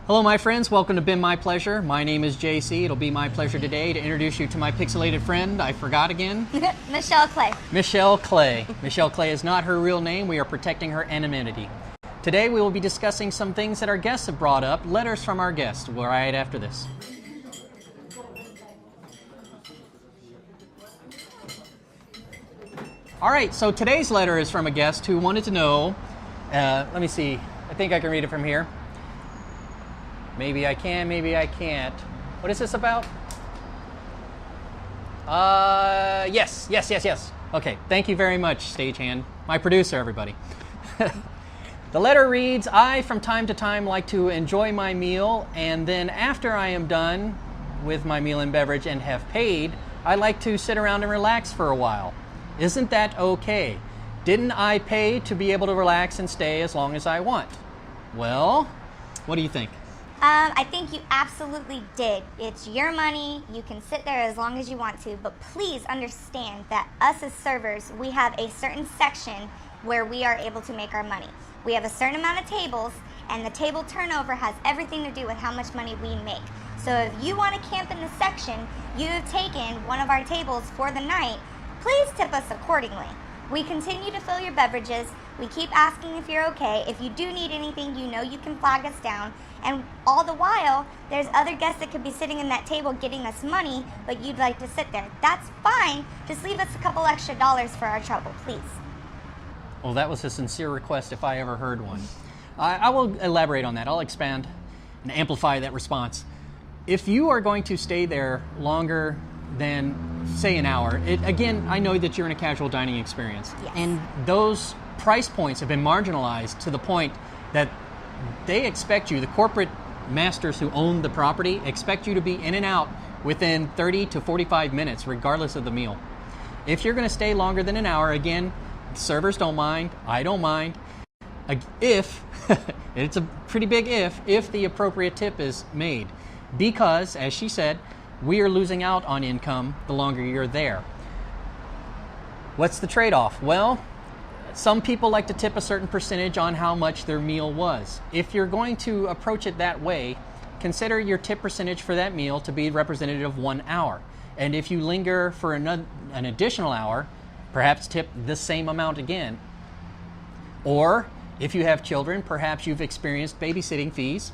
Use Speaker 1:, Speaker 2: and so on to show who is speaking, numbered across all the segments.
Speaker 1: Hello my friends, welcome to Been My Pleasure. My name is JC. It'll be my pleasure today to introduce you to my pixelated friend. I forgot again.
Speaker 2: Michelle Clay.
Speaker 1: Michelle Clay. Michelle Clay is not her real name. We are protecting her anonymity. Today we will be discussing some things that our guests have brought up, letters from our guests, right after this. All right, so today's letter is from a guest who wanted to know, let me see, I think I can read it from here. Maybe I can, maybe I can't. What is this about? Yes. Okay, thank you very much, stagehand. My producer, everybody. The letter reads, I from time to time like to enjoy my meal, and then after I am done with my meal and beverage and have paid, I like to sit around and relax for a while. Isn't that okay? Didn't I pay to be able to relax and stay as long as I want? Well, what do you think?
Speaker 2: I think you absolutely did. It's your money. You can sit there as long as you want to, but please understand that us as servers, we have a certain section where we are able to make our money. We have a certain amount of tables, and the table turnover has everything to do with how much money we make. So if you want to camp in the section, you have taken one of our tables for the night, please tip us accordingly. We continue to fill your beverages. We keep asking if you're okay. If you do need anything, you know you can flag us down. And all the while, there's other guests that could be sitting in that table getting us money, but you'd like to sit there. That's fine. Just leave us a couple extra dollars for our trouble, please.
Speaker 1: Well, that was a sincere request if I ever heard one. I will elaborate on that. I'll expand and amplify that response. If you are going to stay there longer than, say, an hour, again, I know that you're in a casual dining experience.
Speaker 2: Yes.
Speaker 1: And those price points have been marginalized to the point that they expect you, the corporate masters who own the property, expect you to be in and out within 30 to 45 minutes, regardless of the meal. If you're going to stay longer than an hour, again, servers don't mind, I don't mind. If, it's a pretty big if the appropriate tip is made. Because, as she said, we are losing out on income the longer you're there. What's the trade-off? Well, some people like to tip a certain percentage on how much their meal was. If you're going to approach it that way, consider your tip percentage for that meal to be representative of 1 hour. And if you linger for an additional hour, perhaps tip the same amount again. Or, if you have children, perhaps you've experienced babysitting fees.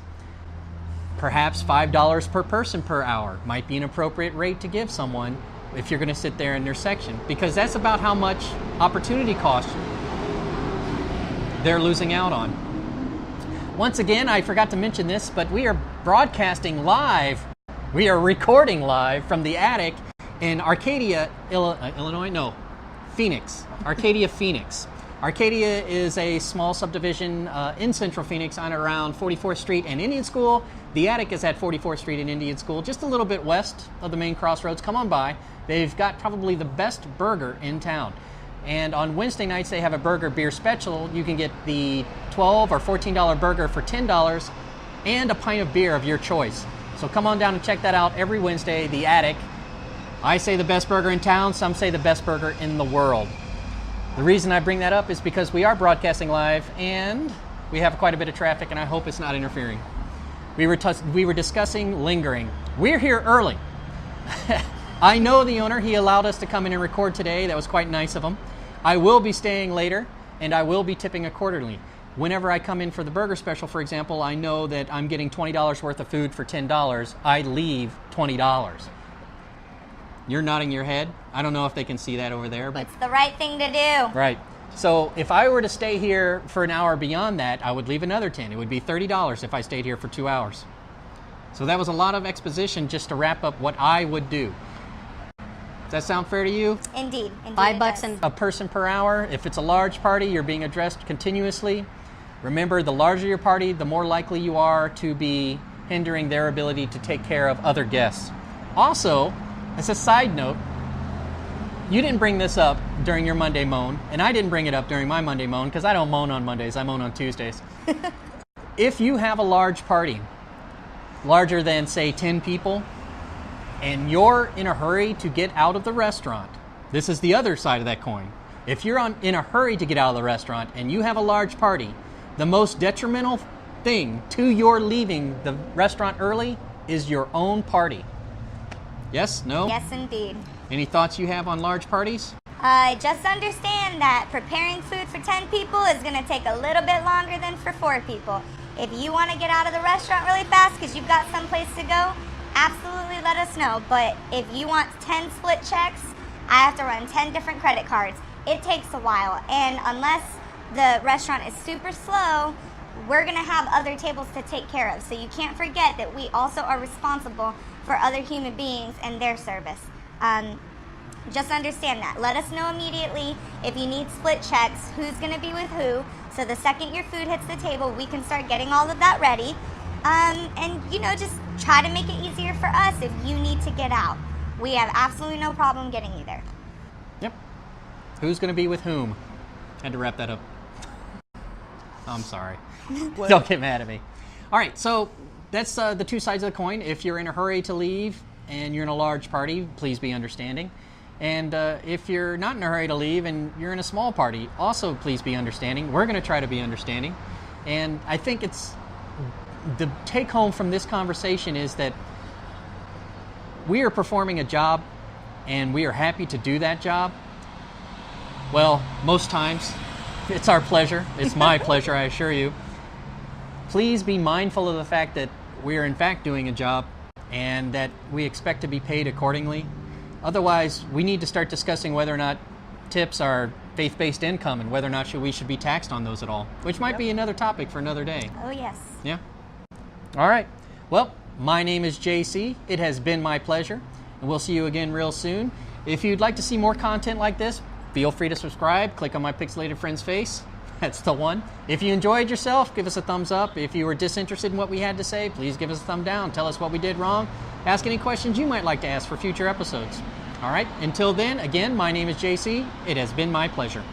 Speaker 1: Perhaps $5 per person per hour might be an appropriate rate to give someone if you're going to sit there in their section, because that's about how much opportunity cost they're losing out on. Once again, I forgot to mention this, but we are broadcasting live. We are recording live from the attic in Arcadia, Illinois? No, Phoenix. Arcadia, Phoenix. Arcadia is a small subdivision in Central Phoenix on around 44th Street and Indian School. The attic is at 44th Street and Indian School, just a little bit west of the main crossroads. Come on by. They've got probably the best burger in town. And on Wednesday nights, they have a burger beer special. You can get the $12 or $14 burger for $10 and a pint of beer of your choice. So come on down and check that out every Wednesday, the attic. I say the best burger in town. Some say the best burger in the world. The reason I bring that up is because we are broadcasting live and we have quite a bit of traffic, and I hope it's not interfering. We were discussing lingering. We're here early. I know the owner. He allowed us to come in and record today. That was quite nice of him. I will be staying later, and I will be tipping accordingly. Whenever I come in for the burger special, for example, I know that I'm getting $20 worth of food for $10. I leave $20. You're nodding your head. I don't know if they can see that over there, but
Speaker 2: It's the right thing to do.
Speaker 1: right. So if I were to stay here for an hour beyond that, I would leave another $10. It would be $30 if I stayed here for 2 hours. So that was a lot of exposition just to wrap up what I would do. Does that sound fair to you?
Speaker 2: Indeed.
Speaker 3: $5 and
Speaker 1: A person per hour. If it's a large party, you're being addressed continuously. Remember, the larger your party, the more likely you are to be hindering their ability to take care of other guests. Also, as a side note, you didn't bring this up during your Monday moan, and I didn't bring it up during my Monday moan because I don't moan on Mondays, I moan on Tuesdays. If you have a large party, larger than, say, 10 people, and you're in a hurry to get out of the restaurant, this is the other side of that coin. If you're in a hurry to get out of the restaurant and you have a large party, the most detrimental thing to your leaving the restaurant early is your own party. Yes? No?
Speaker 2: Yes, indeed.
Speaker 1: Any thoughts you have on large parties?
Speaker 2: Just understand that preparing food for 10 people is going to take a little bit longer than for 4 people. If you want to get out of the restaurant really fast because you've got someplace to go, absolutely let us know. But if you want 10 split checks, I have to run 10 different credit cards. It takes a while, and unless the restaurant is super slow, we're going to have other tables to take care of. So you can't forget that we also are responsible for other human beings and their service. Just understand that. Let us know immediately if you need split checks, who's going to be with who. So the second your food hits the table, we can start getting all of that ready. And, just try to make it easier for us if you need to get out. We have absolutely no problem getting you there.
Speaker 1: Yep. Who's going to be with whom? Had to wrap that up. I'm sorry. Don't get mad at me. All right, so that's the two sides of the coin. If you're in a hurry to leave and you're in a large party, please be understanding. And if you're not in a hurry to leave and you're in a small party, also please be understanding. We're going to try to be understanding. And I think it's the take home from this conversation is that we are performing a job and we are happy to do that job. Well, most times it's our pleasure. It's my pleasure, I assure you. Please be mindful of the fact that we are in fact doing a job and that we expect to be paid accordingly. Otherwise, we need to start discussing whether or not tips are faith-based income and whether or not we should be taxed on those at all, which might be another topic for another day.
Speaker 2: Oh, yes.
Speaker 1: Yeah. All right. Well, my name is JC. It has been my pleasure, and we'll see you again real soon. If you'd like to see more content like this, feel free to subscribe. Click on my pixelated friend's face. That's the one. If you enjoyed yourself, give us a thumbs up. If you were disinterested in what we had to say, please give us a thumb down. Tell us what we did wrong. Ask any questions you might like to ask for future episodes. All right, until then, again, my name is JC. It has been my pleasure.